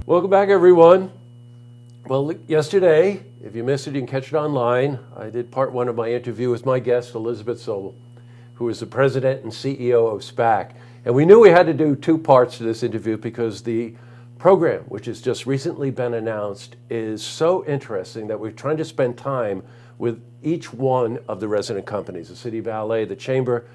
Welcome back, everyone. Well, yesterday, if you missed it, you can catch it online. I did part one of my interview with my guest, Elizabeth Sobol, who is the president and CEO of SPAC. And we knew we had to do two parts to this interview because the program, which has just recently been announced, is so interesting that we're trying to spend time with each one of the resident companies, the City Ballet, the Chamber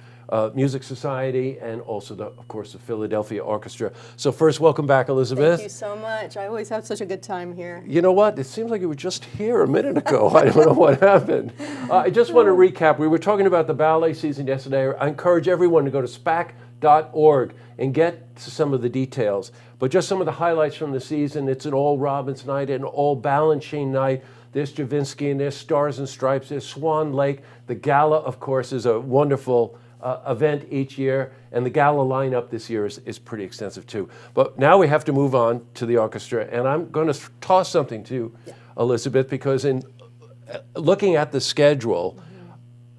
Music Society, and also, of course, the Philadelphia Orchestra. So first, welcome back, Elizabeth. Thank you so much. I always have such a good time here. You know what? It seems like you were just here a minute ago. I don't know what happened. I just want to recap. We were talking about the ballet season yesterday. I encourage everyone to go to spac.org and get to some of the details. But just some of the highlights from the season. It's an all Robbins night, an all Balanchine night. There's Stravinsky, and there's Stars and Stripes, there's Swan Lake. The gala, of course, is a wonderful event each year, and the gala lineup this year is pretty extensive too. But now we have to move on to the orchestra, and I'm going to toss something to you, Elizabeth, because in looking at the schedule,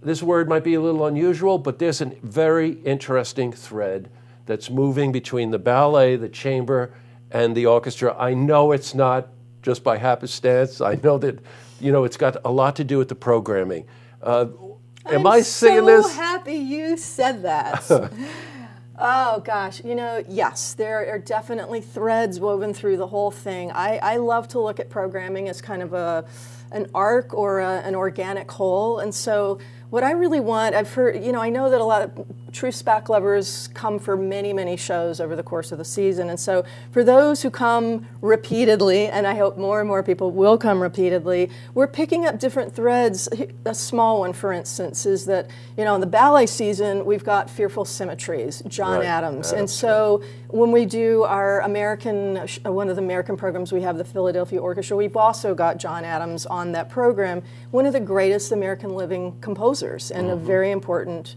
this word might be a little unusual, but there's a very interesting thread that's moving between the ballet, the chamber, and the orchestra. I know it's not just by happenstance. I know that, it's got a lot to do with the programming. Am I saying this? I'm so happy you said that. Oh gosh, yes, there are definitely threads woven through the whole thing. I love to look at programming as kind of an arc or an organic whole, and so what I really want, I've heard, I know that a lot of true SPAC lovers come for many, many shows over the course of the season. And so for those who come repeatedly, and I hope more and more people will come repeatedly, we're picking up different threads. A small one, for instance, is that, in the ballet season, we've got Fearful Symmetries, John Adams. And so when we do our one of the American programs, we have the Philadelphia Orchestra, we've also got John Adams on that program, one of the greatest American living composers, and a very important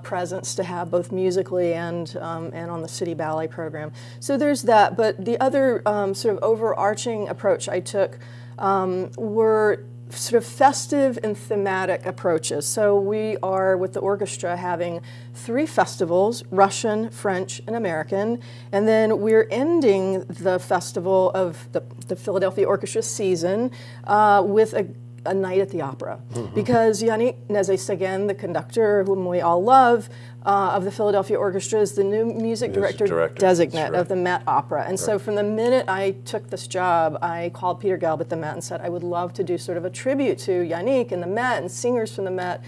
presence to have both musically and on the City Ballet program. So there's that, but the other sort of overarching approach I took were sort of festive and thematic approaches. So we are, with the orchestra, having 3 festivals, Russian, French, and American, and then we're ending the festival of the Philadelphia Orchestra season with a night at the opera, because Yannick Nézet-Séguin, the conductor whom we all love, of the Philadelphia Orchestra, is the new music director designate of the Met Opera. And so from the minute I took this job, I called Peter Gelb at the Met and said, I would love to do sort of a tribute to Yannick and the Met and singers from the Met,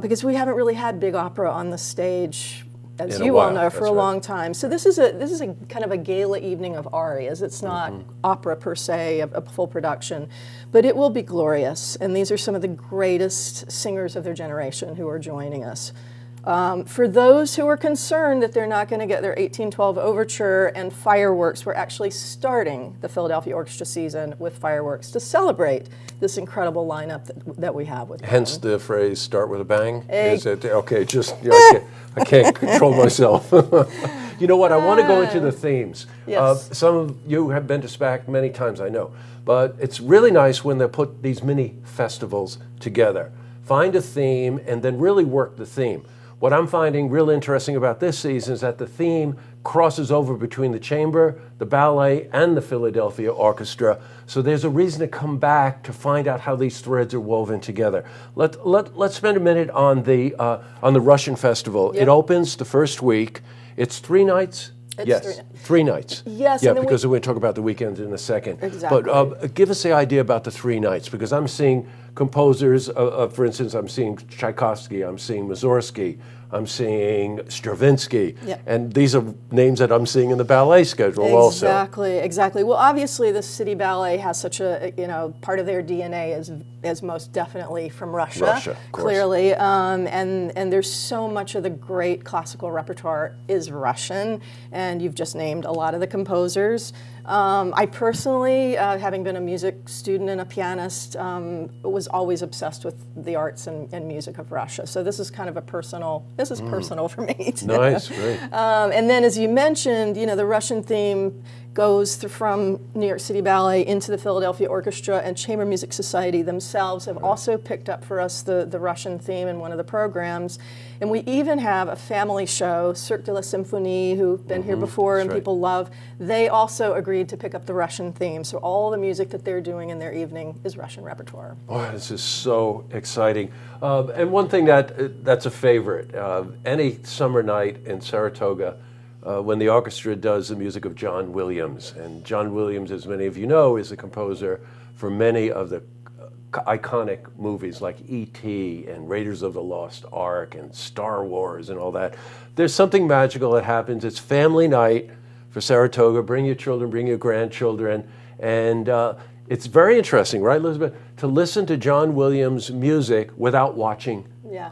because we haven't really had big opera on the stage, as you all know, for a long time. So this is a kind of a gala evening of arias. It's not opera per se, a full production, but it will be glorious. And these are some of the greatest singers of their generation who are joining us. For those who are concerned that they're not going to get their 1812 overture and fireworks, we're actually starting the Philadelphia Orchestra season with fireworks to celebrate this incredible lineup that we have with them. Hence the phrase "start with a bang." Is it okay? I can't control myself. You know what? I want to go into the themes. Yes. Some of you have been to SPAC many times, I know, but it's really nice when they put these mini festivals together. Find a theme and then really work the theme. What I'm finding real interesting about this season is that the theme crosses over between the chamber, the ballet, and the Philadelphia Orchestra. So there's a reason to come back to find out how these threads are woven together. Let's spend a minute on the Russian Festival. It opens the first week. It's 3 nights. It's 3 nights. Yes. Yeah, because we're going to talk about the weekends in a second. Exactly. But give us the idea about the 3 nights, because I'm seeing composers, for instance, I'm seeing Tchaikovsky, I'm seeing Mussorgsky, I'm seeing Stravinsky, and these are names that I'm seeing in the ballet schedule also. Exactly. Well, obviously the City Ballet has such a, part of their DNA is most definitely from Russia, clearly, and there's so much of the great classical repertoire is Russian, and you've just named a lot of the composers. I personally, having been a music student and a pianist, was always obsessed with the arts and music of Russia. So this is kind of a personal, this is personal for me too. Nice, great. And then as you mentioned, the Russian theme goes from New York City Ballet into the Philadelphia Orchestra, and Chamber Music Society themselves have also picked up for us the Russian theme in one of the programs. And we even have a family show, Cirque de la Symphonie, who've been here before and people love. They also agreed to pick up the Russian theme. So all the music that they're doing in their evening is Russian repertoire. Boy, this is so exciting. And one thing that's a favorite, any summer night in Saratoga, when the orchestra does the music of John Williams. And John Williams, as many of you know, is the composer for many of the iconic movies like E.T. and Raiders of the Lost Ark and Star Wars and all that. There's something magical that happens. It's family night for Saratoga. Bring your children, bring your grandchildren. And it's very interesting, right, Elizabeth, to listen to John Williams' music without watching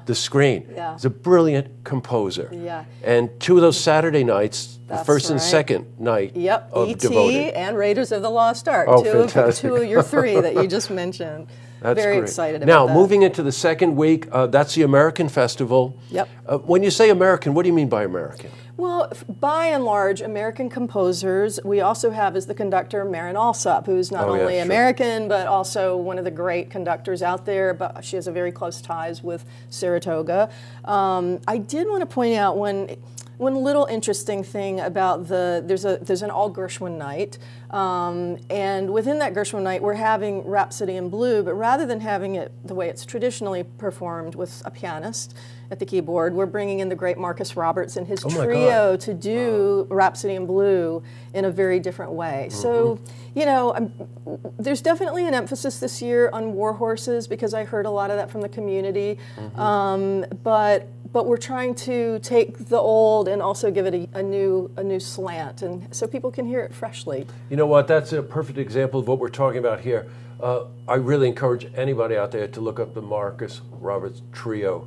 the screen. He's a brilliant composer. And two of those Saturday nights, the first and second night of E.T. Devoted. and Raiders of the Lost Ark. Oh, two of your three that you just mentioned. That's very great. Excited now, about that. moving into the second week, that's the American Festival. When you say American, what do you mean by American? Well, by and large, American composers. We also have as the conductor Marin Alsop, who's not only American, but also one of the great conductors out there, but she has a very close ties with Saratoga. I did want to point out one little interesting thing about there's an all Gershwin night, and within that Gershwin night we're having Rhapsody in Blue, but rather than having it the way it's traditionally performed with a pianist at the keyboard, we're bringing in the great Marcus Roberts and his trio to do Rhapsody in Blue in a very different way. So, you know, there's definitely an emphasis this year on war horses because I heard a lot of that from the community, but we're trying to take the old and also give it a new slant, and so people can hear it freshly. You know what? That's a perfect example of what we're talking about here. I really encourage anybody out there to look up the Marcus Roberts trio.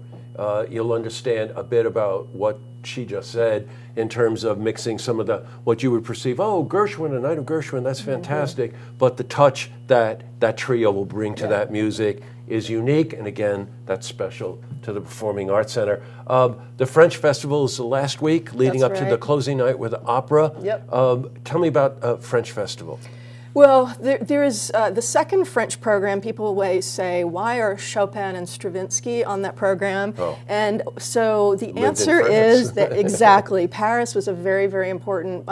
You'll understand a bit about what she just said in terms of mixing some of what you would perceive, oh, Gershwin, a night of Gershwin, that's fantastic. But the touch that trio will bring to that music is unique, and again, that's special to the Performing Arts Center. The French Festival is the last week, leading up to the closing night with the opera. Tell me about French Festival. Well, there is the second French program. People always say, why are Chopin and Stravinsky on that program? And so the answer is that exactly, Paris was a very, very important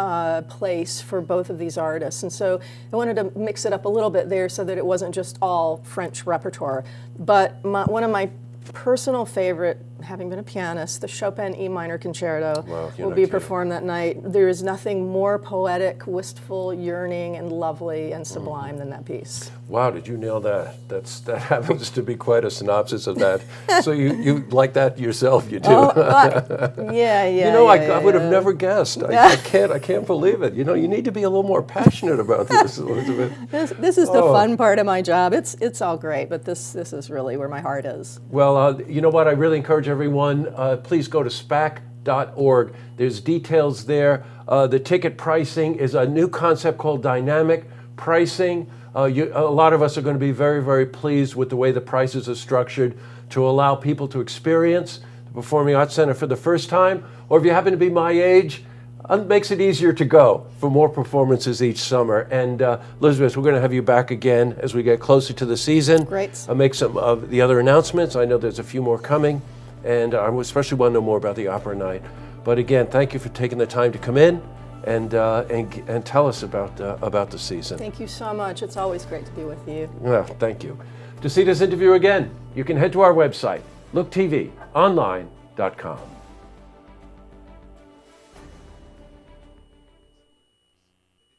place for both of these artists. And so I wanted to mix it up a little bit there so that it wasn't just all French repertoire. But one of my personal favorite, having been a pianist, the Chopin E minor concerto will be performed that night. There is nothing more poetic, wistful, yearning, and lovely and sublime than that piece. Wow, did you nail that? That happens to be quite a synopsis of that. So you like that yourself, you do? Yeah. You know, I would have never guessed. I can't believe it. You know, you need to be a little more passionate about this, Elizabeth. This is the fun part of my job. It's all great, but this is really where my heart is. Well, you know what? I really encourage everyone, please go to SPAC.org. There's details there. The ticket pricing is a new concept called dynamic pricing. A lot of us are going to be very, very pleased with the way the prices are structured to allow people to experience the Performing Arts Center for the first time, or if you happen to be my age, it makes it easier to go for more performances each summer. And Elizabeth, we're going to have you back again as we get closer to the season. Great. I'll make some of the other announcements. I know there's a few more coming, and I especially want to know more about the opera night. But again, thank you for taking the time to come in and tell us about the season. Thank you so much. It's always great to be with you. Well, thank you. To see this interview again, you can head to our website, looktvonline.com.